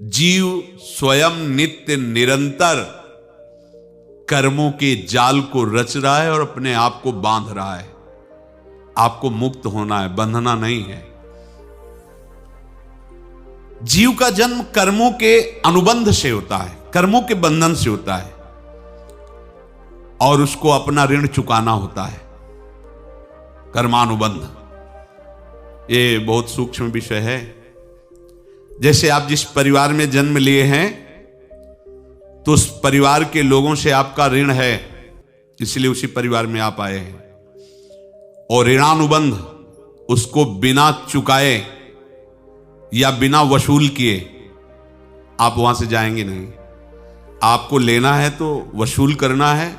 जीव स्वयं नित्य निरंतर कर्मों के जाल को रच रहा है और अपने आप को बांध रहा है। आपको मुक्त होना है, बंधना नहीं है। जीव का जन्म कर्मों के अनुबंध से होता है, कर्मों के बंधन से होता है, और उसको अपना ऋण चुकाना होता है। कर्मानुबंध ये बहुत सूक्ष्म विषय है। जैसे आप जिस परिवार में जन्म लिए हैं तो उस परिवार के लोगों से आपका ऋण है, इसलिए उसी परिवार में आप आए हैं, और ऋणानुबंध उसको बिना चुकाए या बिना वसूल किए आप वहां से जाएंगे नहीं। आपको लेना है तो वसूल करना है,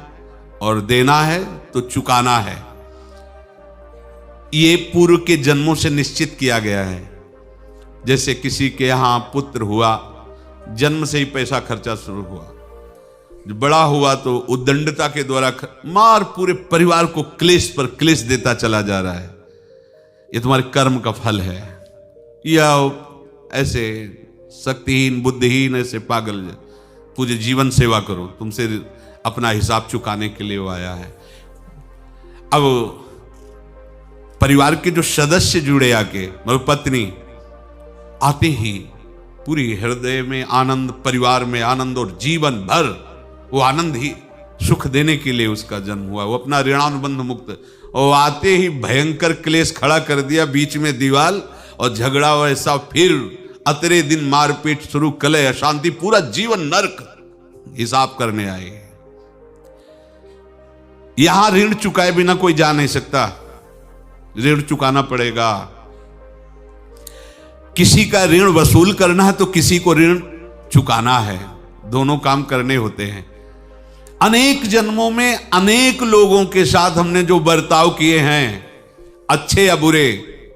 और देना है तो चुकाना है। ये पूर्व के जन्मों से निश्चित किया गया है। जैसे किसी के यहां पुत्र हुआ, जन्म से ही पैसा खर्चा शुरू हुआ, बड़ा हुआ तो उद्दंडता के द्वारा मार पूरे परिवार को क्लेश पर क्लेश देता चला जा रहा है। ये तुम्हारे कर्म का फल है। या ऐसे शक्तिहीन बुद्धिहीन ऐसे पागल पूरे जीवन सेवा करो, तुमसे अपना हिसाब चुकाने के लिए वो आया है। अब परिवार के जो सदस्य जुड़े आके, मतलब पत्नी आते ही पूरी हृदय में आनंद, परिवार में आनंद, और जीवन भर वो आनंद ही सुख देने के लिए उसका जन्म हुआ। वो अपना ऋणानुबंध मुक्त, और आते ही भयंकर क्लेश खड़ा कर दिया, बीच में दीवाल और झगड़ा वैसा, फिर अतरे दिन मारपीट शुरू, कलह अशांति, पूरा जीवन नरक हिसाब करने आए। यहां ऋण चुकाए बिना कोई जा नहीं सकता, ऋण चुकाना पड़ेगा। किसी का ऋण वसूल करना है तो किसी को ऋण चुकाना है, दोनों काम करने होते हैं। अनेक जन्मों में अनेक लोगों के साथ हमने जो बर्ताव किए हैं, अच्छे या बुरे,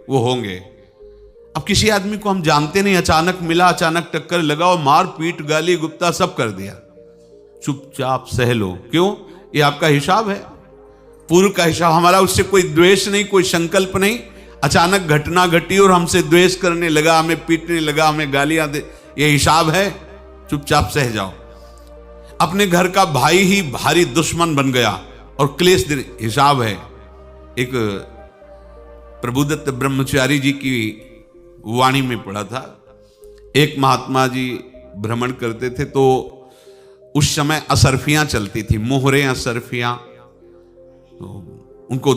वो होंगे। अब किसी आदमी को हम जानते नहीं, अचानक मिला, अचानक टक्कर लगा और मार पीट गाली गुप्ता सब कर दिया, चुपचाप सह लो। क्यों? ये आपका हिसाब है, पूर्व का हिसाब। हमारा उससे कोई द्वेष नहीं, कोई संकल्प नहीं। अचानक घटना घटी और हमसे द्वेष करने लगा, हमें पीटने लगा, हमें गालियां दे, ये हिसाब है, चुपचाप सह जाओ। अपने घर का भाई ही भारी दुश्मन बन गया और क्लेश दे, हिसाब है। एक प्रभुदत्त ब्रह्मचारी जी की वाणी में पढ़ा था, एक महात्मा जी भ्रमण करते थे तो उस समय असरफियां चलती थी, मोहरे असरफियां, तो उनको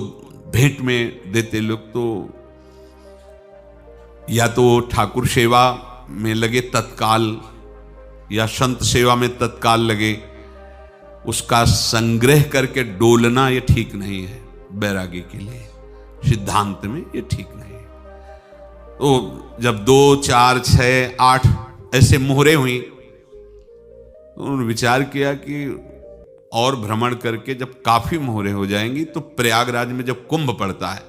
भेंट में देते लोग। तो या तो ठाकुर सेवा में लगे तत्काल, या संत सेवा में तत्काल लगे, उसका संग्रह करके डोलना ये ठीक नहीं है। बैरागी के लिए सिद्धांत में ये ठीक नहीं है। तो जब 2, 4, 6, 8 ऐसे मोहरे हुई तो उन्होंने विचार किया कि और भ्रमण करके जब काफी मोहरे हो जाएंगी तो प्रयागराज में जब कुंभ पड़ता है,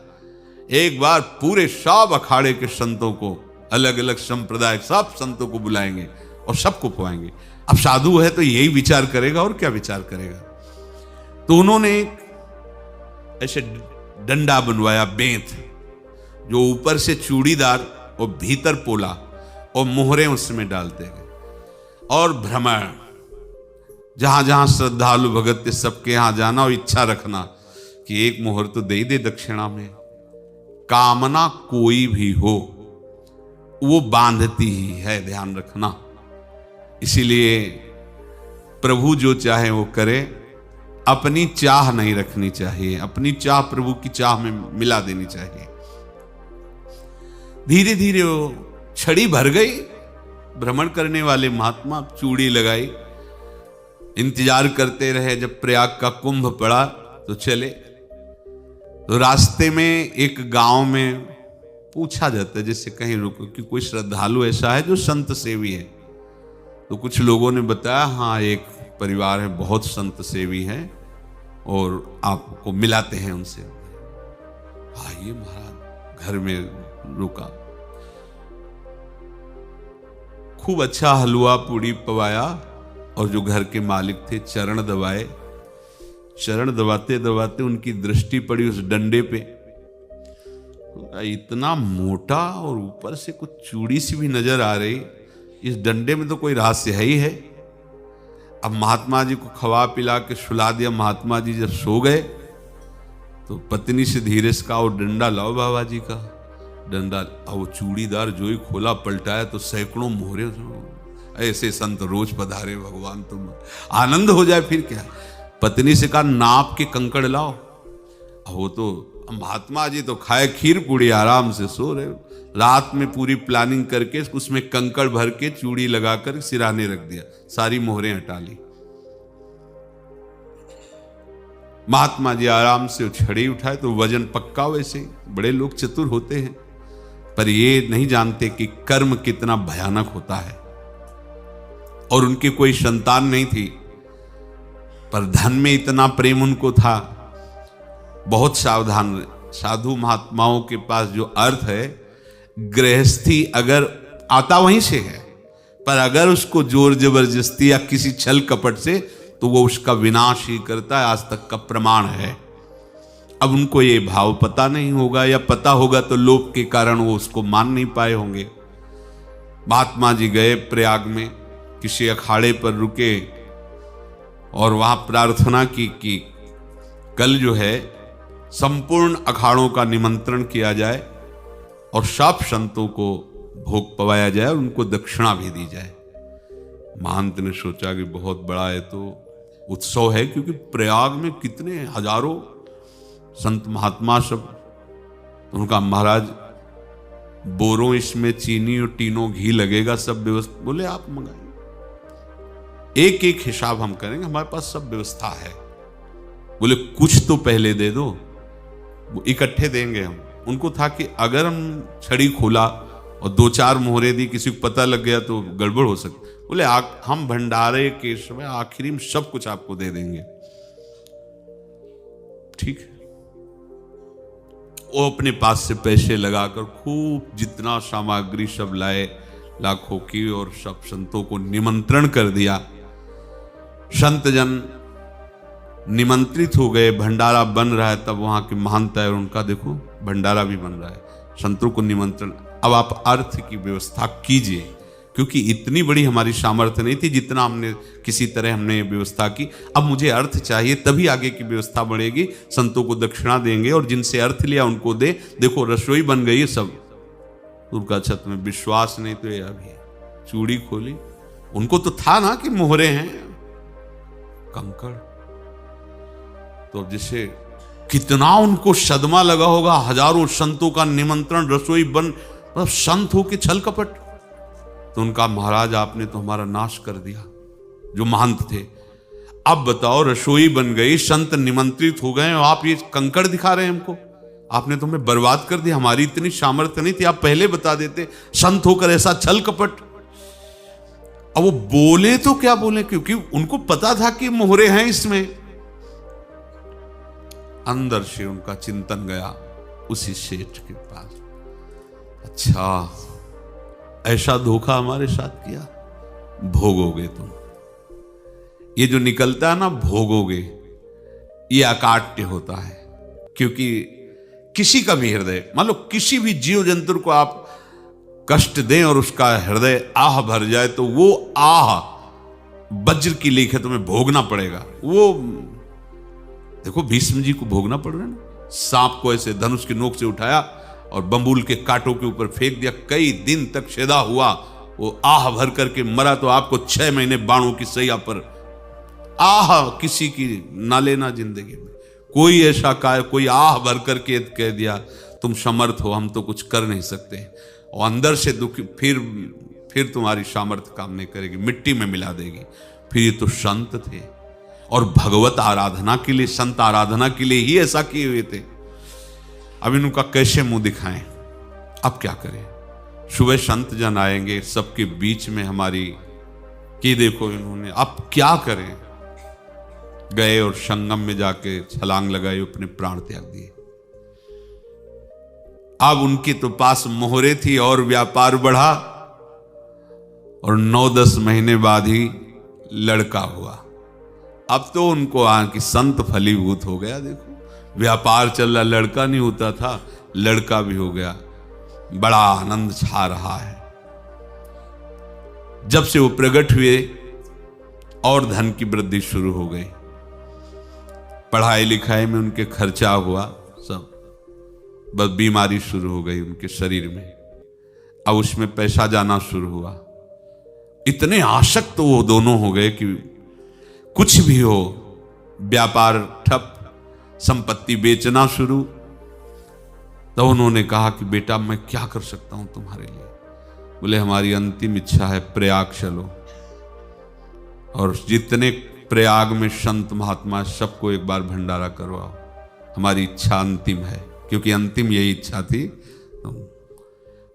एक बार पूरे सब अखाड़े के संतों को, अलग अलग संप्रदाय सब संतों को बुलाएंगे और सबको खुआएंगे। अब साधु है तो यही विचार करेगा, और क्या विचार करेगा। तो उन्होंने एक ऐसे डंडा बनवाया, बेंत, जो ऊपर से चूड़ीदार और भीतर पोला, और मोहरे उसमें डालते गए, और भ्रमण, जहां जहां श्रद्धालु भगत थे सबके यहां जाना और इच्छा रखना कि एक मोहर तो दे ही दे दक्षिणा में। कामना कोई भी हो वो बांधती ही है, ध्यान रखना। इसीलिए प्रभु जो चाहे वो करे, अपनी चाह नहीं रखनी चाहिए, अपनी चाह प्रभु की चाह में मिला देनी चाहिए। धीरे धीरे वो छड़ी भर गई। भ्रमण करने वाले महात्मा चूड़ी लगाई, इंतजार करते रहे। जब प्रयाग का कुंभ पड़ा तो चले। तो रास्ते में एक गांव में पूछा जाता है, जैसे कहीं रुको कि कोई श्रद्धालु ऐसा है जो संत सेवी है। तो कुछ लोगों ने बताया, हाँ एक परिवार है, बहुत संत सेवी है, और आपको मिलाते हैं उनसे। आइए महाराज, घर में रुका, खूब अच्छा हलवा पूड़ी पवाया, और जो घर के मालिक थे चरण दबाए। चरण दबाते दबाते उनकी दृष्टि पड़ी उस डंडे पे, इतना मोटा और ऊपर से कुछ चूड़ी सी भी नजर आ रही। इस डंडे में तो कोई रहस्य है ही है। अब महात्मा जी को खवा पिला के सुला दिया। महात्मा जी जब सो गए तो पत्नी से धीरे से कहा, वो डंडा लाओ बाबा जी का डंडा। वो चूड़ीदार जो ही खोला पलटाया तो सैकड़ों मोहरे। ऐसे संत रोज पधारे भगवान, तुम आनंद हो जाए फिर क्या। पत्नी से कहा, नाप के कंकड़ लाओ। वो तो महात्मा जी तो खाए खीर पूड़ी, आराम से सो रहे। रात में पूरी प्लानिंग करके उसमें कंकड़ भर के चूड़ी लगाकर सिराने रख दिया, सारी मोहरें हटा ली। महात्मा जी आराम से छड़ी उठाए तो वजन पक्का। वैसे बड़े लोग चतुर होते हैं, पर ये नहीं जानते कि कर्म कितना भयानक होता है। और उनकी कोई संतान नहीं थी, पर धन में इतना प्रेम उनको था। बहुत सावधान रहे। साधु महात्माओं के पास जो अर्थ है, गृहस्थी अगर आता वहीं से है, पर अगर उसको जोर जबरदस्ती या किसी छल कपट से, तो वो उसका विनाश ही करता है। आज तक का प्रमाण है। अब उनको ये भाव पता नहीं होगा, या पता होगा तो लोभ के कारण वो उसको मान नहीं पाए होंगे। महात्मा जी गए प्रयाग में, किसी अखाड़े पर रुके और वहां प्रार्थना की कि कल जो है संपूर्ण अखाड़ों का निमंत्रण किया जाए और सब संतों को भोग पवाया जाए और उनको दक्षिणा भी दी जाए। महंत ने सोचा कि बहुत बड़ा है तो उत्सव है, क्योंकि प्रयाग में कितने हजारों संत महात्मा सब। तो उनका महाराज बोरों इसमें चीनी और टीनों घी लगेगा, सब व्यवस्था। बोले आप मंगाइए, एक एक हिसाब हम करेंगे, हमारे पास सब व्यवस्था है। बोले कुछ तो पहले दे दो, वो इकट्ठे देंगे हम। उनको था कि अगर हम छड़ी खोला और दो चार मोहरे दी, किसी को पता लग गया तो गड़बड़ हो सकती। बोले हम भंडारे के समय आखिरी में सब कुछ आपको दे देंगे। ठीक है। वो अपने पास से पैसे लगाकर खूब जितना सामग्री सब लाए, लाखों की, और सब संतों को निमंत्रण कर दिया। संत जन निमंत्रित हो गए, भंडारा बन रहा है। तब वहां के महंत है और उनका देखो भंडारा भी बन रहा है, संतों को निमंत्रण। अब आप अर्थ की व्यवस्था कीजिए, क्योंकि इतनी बड़ी हमारी सामर्थ्य नहीं थी जितना हमने किसी तरह हमने व्यवस्था की। अब मुझे अर्थ चाहिए, तभी आगे की व्यवस्था बढ़ेगी। संतों को दक्षिणा देंगे और जिनसे अर्थ लिया उनको दे। देखो रसोई बन गई है सब। उनका छत में विश्वास नहीं तो ये अभी चूड़ी खोली। उनको तो था ना कि मोहरे हैं, कंकड़। तो जैसे कितना उनको सदमा लगा होगा। हजारों संतों का निमंत्रण, रसोई बन, मतलब संत हो के छल कपट। तो उनका महाराज आपने तो हमारा नाश कर दिया, जो महंत थे। अब बताओ रसोई बन गई, संत निमंत्रित हो गए और आप ये कंकड़ दिखा रहे हैं हमको। आपने तो हमें बर्बाद कर दिया। हमारी इतनी सामर्थ्य नहीं थी, आप पहले बता देते। संत होकर ऐसा छल कपट। अब वो बोले तो क्या बोले, क्योंकि उनको पता था कि मोहरे हैं इसमें। अंदर से उनका चिंतन गया उसी सेठ के पास, अच्छा ऐसा धोखा हमारे साथ किया, भोगोगे तुम। ये जो निकलता है ना भोगोगे, ये अकाट्य होता है। क्योंकि किसी का भी हृदय, मान लो किसी भी जीव जंतु को आप कष्ट दें और उसका हृदय आह भर जाए, तो वो आह वज्र की लेख है, तुम्हें भोगना पड़ेगा। वो देखो भीष्म जी को भोगना पड़ रहा है ना। सांप को ऐसे धनुष की नोक से उठाया और बंबूल के कांटों के ऊपर फेंक दिया, कई दिन तक छेदा हुआ, वो आह भर करके मरा। तो आपको 6 महीने बाणों की सैया पर आह किसी की ना लेना जिंदगी में। कोई ऐसा कोई आह भर करके कह दिया तुम समर्थ हो, हम तो कुछ कर नहीं सकते, और अंदर से दुखी, फिर तुम्हारी सामर्थ्य काम नहीं करेगी, मिट्टी में मिला देगी। फिर ये तो संत थे और भगवत आराधना के लिए, संत आराधना के लिए ही ऐसा किए हुए थे। अब इनका कैसे मुंह दिखाएं, अब क्या करें। सुबह संत जन आएंगे, सबके बीच में हमारी कि देखो इन्होंने, अब क्या करें। गए और संगम में जाके छलांग लगाई, अपने प्राण त्याग दिए। अब उनके तो पास मोहरे थी और व्यापार बढ़ा, और 9-10 महीने बाद ही लड़का हुआ। अब तो उनको कि संत फलीभूत हो गया। देखो व्यापार चल रहा, लड़का नहीं होता था, लड़का भी हो गया। बड़ा आनंद छा रहा है। जब से वो प्रकट हुए और धन की वृद्धि शुरू हो गई, पढ़ाई लिखाई में उनके खर्चा हुआ सब, बस बीमारी शुरू हो गई उनके शरीर में। अब उसमें पैसा जाना शुरू हुआ। इतने आसक्त तो वो दोनों हो गए कि कुछ भी हो, व्यापार ठप, संपत्ति बेचना शुरू। तो उन्होंने कहा कि बेटा मैं क्या कर सकता हूं तुम्हारे लिए? बोले हमारी अंतिम इच्छा है प्रयाग चलो, और जितने प्रयाग में संत महात्मा सबको एक बार भंडारा करवाओ, हमारी इच्छा अंतिम है। क्योंकि अंतिम यही इच्छा थी। तो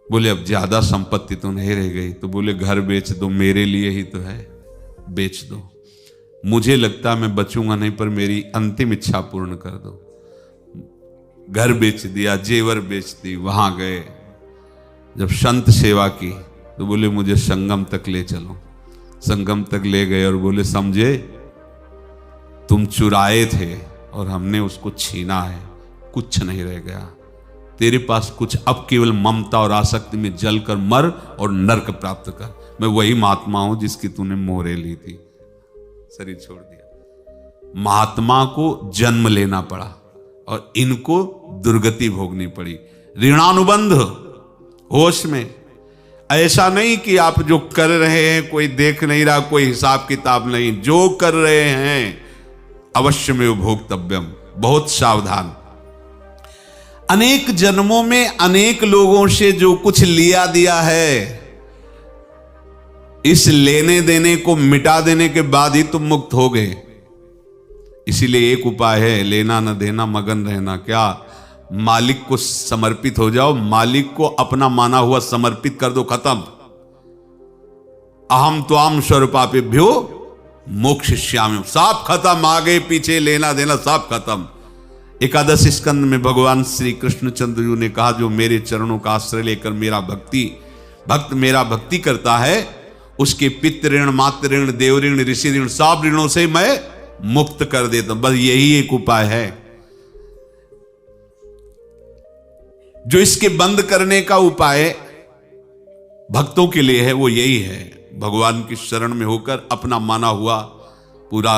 बोले अब ज्यादा संपत्ति तो नहीं रह गई, तो बोले घर बेच दो, मेरे लिए ही तो है, बेच दो। मुझे लगता मैं बचूंगा नहीं, पर मेरी अंतिम इच्छा पूर्ण कर दो। घर बेच दिया, जेवर बेच दी। वहां गए, जब संत सेवा की तो बोले मुझे संगम तक ले चलो। संगम तक ले गए और बोले समझे तुम चुराए थे और हमने उसको छीना है, कुछ नहीं रह गया तेरे पास कुछ, अब केवल ममता और आसक्ति में जलकर मर और नरक प्राप्त कर। मैं वही महात्मा हूं जिसकी तूने मोहरे ली थी, शरीर छोड़ दिया। महात्मा को जन्म लेना पड़ा और इनको दुर्गति भोगनी पड़ी। ऋणानुबंध होश में, ऐसा नहीं कि आप जो कर रहे हैं कोई देख नहीं रहा, कोई हिसाब किताब नहीं, जो कर रहे हैं अवश्य में भोक्तव्यम, बहुत सावधान। अनेक जन्मों में अनेक लोगों से जो कुछ लिया दिया है, इस लेने देने को मिटा देने के बाद ही तुम मुक्त हो गए। इसीलिए एक उपाय है, लेना न देना मगन रहना। क्या? मालिक को समर्पित हो जाओ, मालिक को अपना माना हुआ समर्पित कर दो, खत्म। अहम त्वाम स्वरूपापेभ्यो मोक्षयिष्यामि, सब खत्म। आगे पीछे लेना देना सब खत्म। एकादश स्कंद में भगवान श्री कृष्णचंद्र जी ने कहा जो मेरे चरणों का आश्रय लेकर भक्त मेरा भक्ति करता है, उसके पितृ ऋण, मातृ ऋण, देव ऋण, ऋषि ऋण, सब ऋणों से मैं मुक्त कर देता हूं। बस यही एक उपाय है जो इसके बंद करने का उपाय भक्तों के लिए है, वो यही है, भगवान की शरण में होकर अपना माना हुआ पूरा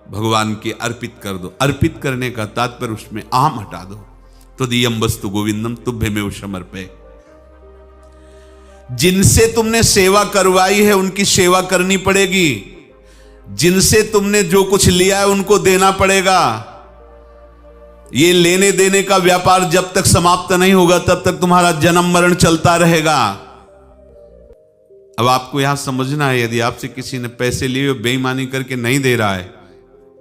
भगवान के अर्पित कर दो। अर्पित करने का तात्पर्य उसमें अहम हटा दो। तो दियम वस्तु गोविंदम तुभ्यमेव समर्पये। जिनसे तुमने सेवा करवाई है उनकी सेवा करनी पड़ेगी, जिनसे तुमने जो कुछ लिया है उनको देना पड़ेगा। ये लेने देने का व्यापार जब तक समाप्त नहीं होगा तब तक तुम्हारा जन्म मरण चलता रहेगा। अब आपको यहां समझना है, यदि आपसे किसी ने पैसे लिए बेईमानी करके नहीं दे रहा है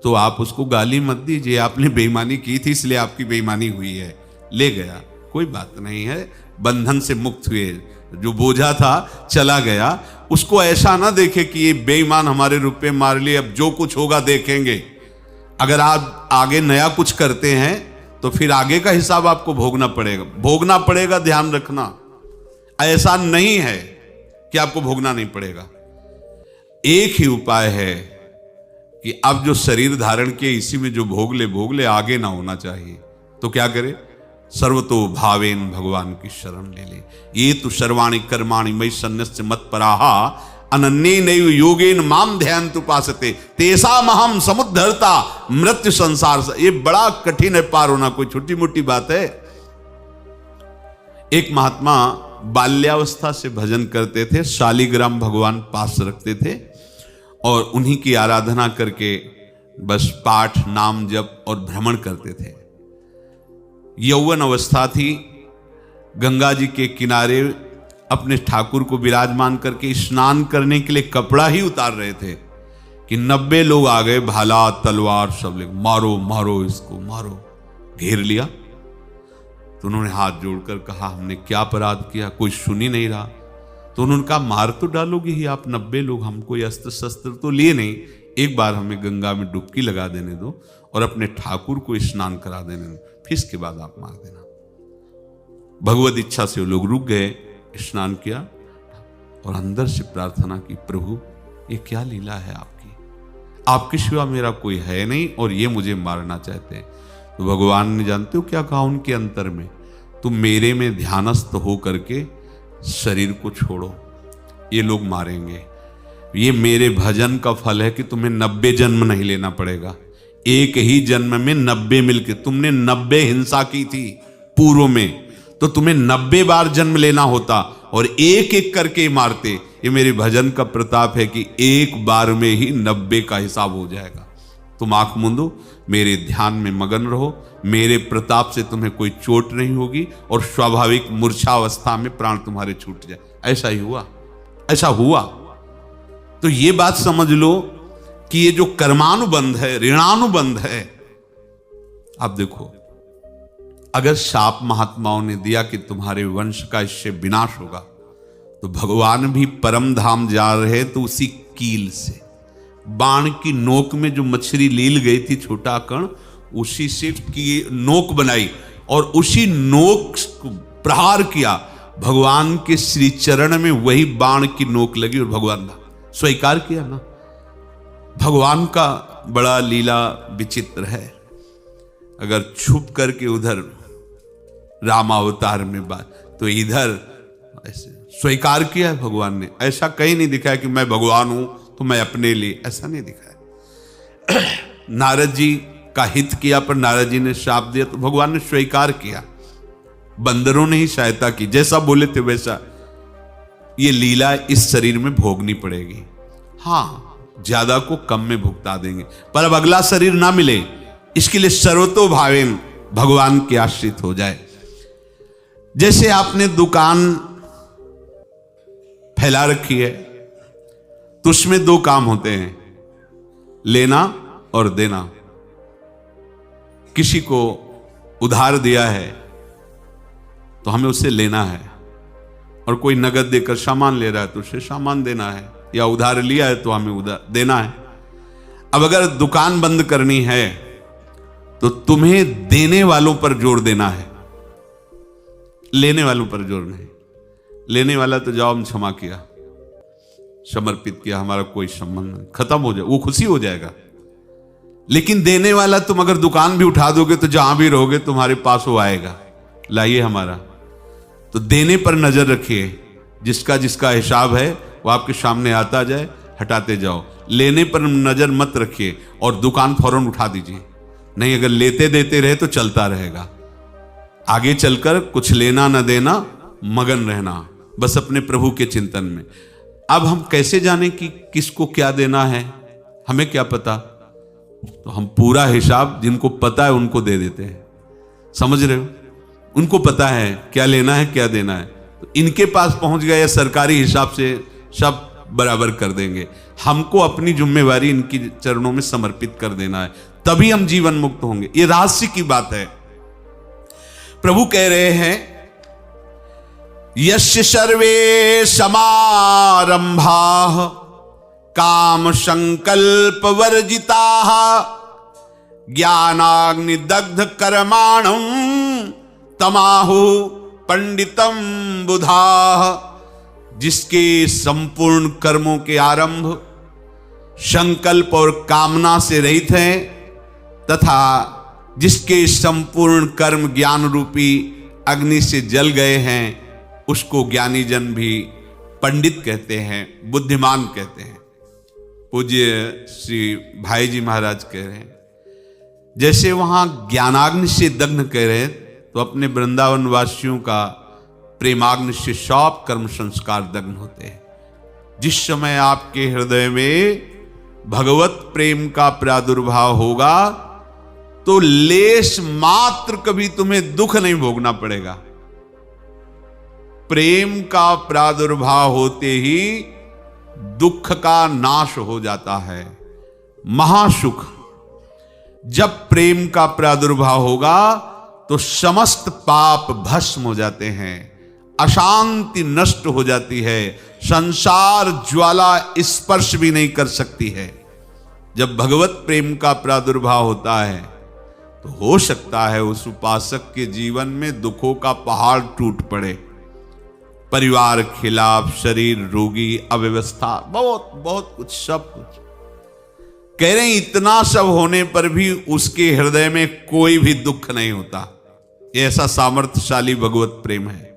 तो आप उसको गाली मत दीजिए, आपने बेईमानी की थी इसलिए आपकी बेईमानी हुई है, ले गया, कोई बात नहीं है, बंधन से मुक्त हुए, जो बोझा था चला गया। उसको ऐसा ना देखे कि ये बेईमान हमारे रुपए मार लिए, अब जो कुछ होगा देखेंगे। अगर आप आगे नया कुछ करते हैं तो फिर आगे का हिसाब आपको भोगना पड़ेगा, ध्यान रखना। ऐसा नहीं है कि आपको भोगना नहीं पड़ेगा। एक ही उपाय है कि अब जो शरीर धारण किए इसी में जो भोग ले, आगे ना होना चाहिए। तो क्या करे? सर्वतो भावेन भगवान की शरण ले ले। ये तो सर्वाणि कर्माणि मयि सन्न्यस्य मत्पराहा अनन्येनैव योगेन माम ध्यायन्तु उपासते तेषामहं समुद्धर्ता मृत्यु संसार से। ये बड़ा कठिन है पार होना, कोई छोटी मोटी बात है। एक महात्मा बाल्यावस्था से भजन करते थे, शालिग्राम भगवान पास रखते थे और उन्हीं की आराधना करके बस पाठ, नाम, जप और भ्रमण करते थे। यौवन अवस्था थी, गंगा जी के किनारे अपने ठाकुर को विराजमान करके स्नान करने के लिए कपड़ा ही उतार रहे थे कि 90 लोग आ गए, भाला तलवार सब लेकर, मारो मारो इसको मारो, घेर लिया। तो उन्होंने हाथ जोड़कर कहा हमने क्या अपराध किया, कोई सुन ही नहीं रहा। तो उन्होंने कहा मार तो डालोगे ही आप 90 लोग, हम कोई अस्त्र शस्त्र तो लिए नहीं, एक बार हमें गंगा में डुबकी लगा देने दो और अपने ठाकुर को स्नान करा देने दो, फिर इसके बाद आप मार देना। भगवत इच्छा से वो लोग रुक गए, स्नान किया और अंदर से प्रार्थना की, प्रभु ये क्या लीला है आपकी, आपके सिवा मेरा कोई है नहीं और ये मुझे मारना चाहते हैं। तो भगवान ने जानते हो क्या कहा उनके अंतर में, तुम मेरे में ध्यानस्थ हो करके शरीर को छोड़ो, ये लोग मारेंगे। ये मेरे भजन का फल है कि तुम्हें 90 जन्म नहीं लेना पड़ेगा। एक ही जन्म में 90 मिलके, तुमने 90 हिंसा की थी पूर्व में, तो तुम्हें 90 बार जन्म लेना होता और एक एक करके मारते। ये मेरे भजन का प्रताप है कि एक बार में ही 90 का हिसाब हो जाएगा। तुम आंख मूंदो, मेरे ध्यान में मगन रहो, मेरे प्रताप से तुम्हें कोई चोट नहीं होगी और स्वाभाविक मूर्छावस्था में प्राण तुम्हारे छूट जाए। ऐसा ही हुआ, ऐसा हुआ। तो ये बात समझ लो कि ये जो कर्मानुबंध है, ऋणानुबंध है। आप देखो, अगर शाप महात्माओं ने दिया कि तुम्हारे वंश का इससे विनाश होगा, तो भगवान भी परम धाम जा रहे तो उसी कील से, बाण की नोक में जो मछली लील गई थी, छोटा कण, उसी से की नोक बनाई और उसी नोक को प्रहार किया। भगवान के श्री चरण में वही बाण की नोक लगी और भगवान स्वीकार किया ना। भगवान का बड़ा लीला विचित्र है। अगर छुप करके उधर रामावतार में बात, तो इधर ऐसे स्वीकार किया है भगवान ने। ऐसा कहीं नहीं दिखाया कि मैं भगवान हूं तो मैं अपने लिए, ऐसा नहीं दिखाया। नारद जी का हित किया पर नारद जी ने शाप दिया तो भगवान ने स्वीकार किया। बंदरों ने ही सहायता की, जैसा बोले थे वैसा। ये लीला इस शरीर में भोगनी पड़ेगी। हाँ, ज्यादा को कम में भुगता देंगे, पर अब अगला शरीर ना मिले, इसके लिए सर्वतो भावेन भगवान के आश्रित हो जाए। जैसे आपने दुकान फैला रखी है तो उसमें दो काम होते हैं, लेना और देना। किसी को उधार दिया है तो हमें उसे लेना है, और कोई नगद देकर सामान ले रहा है तो उसे सामान देना है, या उधार लिया है तो हमें उधार देना है। अब अगर दुकान बंद करनी है तो तुम्हें देने वालों पर जोर देना है, लेने वालों पर जोर नहीं। लेने वाला तो जाओ हम क्षमा किया, समर्पित किया, हमारा कोई संबंध नहीं, खत्म हो जाए, वो खुशी हो जाएगा। लेकिन देने वाला, तुम अगर दुकान भी उठा दोगे तो जहां भी रहोगे तुम्हारे पास वो आएगा, लाइए हमारा। तो देने पर नजर रखिए, जिसका जिसका हिसाब है वो आपके सामने आता जाए, हटाते जाओ। लेने पर नजर मत रखिए और दुकान फौरन उठा दीजिए, नहीं अगर लेते देते रहे तो चलता रहेगा। आगे चलकर कुछ लेना न देना, मगन रहना बस अपने प्रभु के चिंतन में। अब हम कैसे जाने कि किसको क्या देना है, हमें क्या पता? तो हम पूरा हिसाब जिनको पता है उनको दे देते हैं, समझ रहे हो? उनको पता है क्या लेना है क्या देना है, तो इनके पास पहुंच गए, सरकारी हिसाब से सब बराबर कर देंगे। हमको अपनी जिम्मेवारी इनकी चरणों में समर्पित कर देना है, तभी हम जीवन मुक्त होंगे। ये रहस्य की बात है। प्रभु कह रहे हैं, यस्य सर्वे समारंभाः काम संकल्प वर्जिताः ज्ञानाग्नि दग्ध कर्माणं तमाहु पंडितम बुधाः। जिसके संपूर्ण कर्मों के आरंभ संकल्प और कामना से रहित हैं, तथा जिसके संपूर्ण कर्म ज्ञान रूपी अग्नि से जल गए हैं, उसको ज्ञानी जन भी पंडित कहते हैं, बुद्धिमान कहते हैं। पूज्य श्री भाई जी महाराज कह रहे हैं, जैसे वहां ज्ञानाग्नि से दग्ध कह रहे हैं, तो अपने वृंदावन वासियों का प्रेमाग्नि से सब कर्म संस्कार दग्न होते हैं। जिस समय आपके हृदय में भगवत प्रेम का प्रादुर्भाव होगा तो लेश मात्र कभी तुम्हें दुख नहीं भोगना पड़ेगा। प्रेम का प्रादुर्भाव होते ही दुख का नाश हो जाता है, महासुख। जब प्रेम का प्रादुर्भाव होगा तो समस्त पाप भस्म हो जाते हैं, अशांति नष्ट हो जाती है, संसार ज्वाला स्पर्श भी नहीं कर सकती है। जब भगवत प्रेम का प्रादुर्भाव होता है तो हो सकता है उस उपासक के जीवन में दुखों का पहाड़ टूट पड़े, परिवार खिलाफ, शरीर रोगी, अव्यवस्था, बहुत बहुत कुछ, सब कुछ। कह रहे हैं इतना सब होने पर भी उसके हृदय में कोई भी दुख नहीं होता। ऐसा सामर्थ्यशाली भगवत प्रेम है।